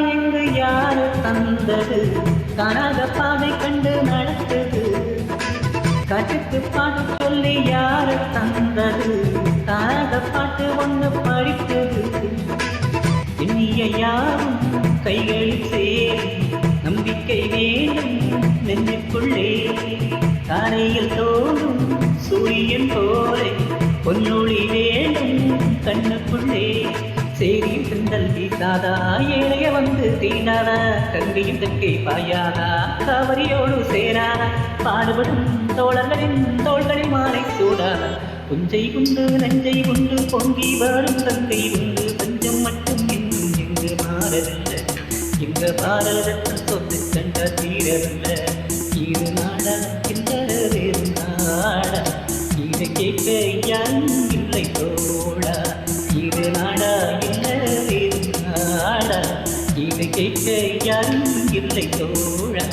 எங்கு யாரு தந்தது காணாத பாதை கண்டு நடத்தது காட்டுக்கு பாட்டு சொல்லி யாரு தந்தது காணாத பாட்டு ஒன்று படித்தது இனிய யாரும் கைகளில் சேரும் நம்பிக்கை வேண்டும் நெஞ்சுக்குள்ளே காலையில் தோறும் சூரியன் போலே பொன்னொழி வேண்டும் கண்ணுக்குள்ளே சேரி செந்தல் வீசாதா ஏழைய வந்து தீண்டாதா கங்கையும் தெற்கே பாயாதா காவரியோடு சேராதா பாடுபடும் தோழர்களின் தோள்களில் மாலை சூடாதா புஞ்சை குண்டு நஞ்சை குண்டு பொங்கி வரும் தங்கை உண்டு பஞ்சம் மட்டும் இன்னும் எங்கு மாறதில்லை எங்க பாரதத்தை சொத்து கண்ட தீரவில்ல இரு நாடா இந்த வேறு நாடா இதை கேட்க யாரும் இல்லை தோழா இரு நாடா இந்த வேறு நாடா இதை கேட்க யாரும் இல்லை தோழா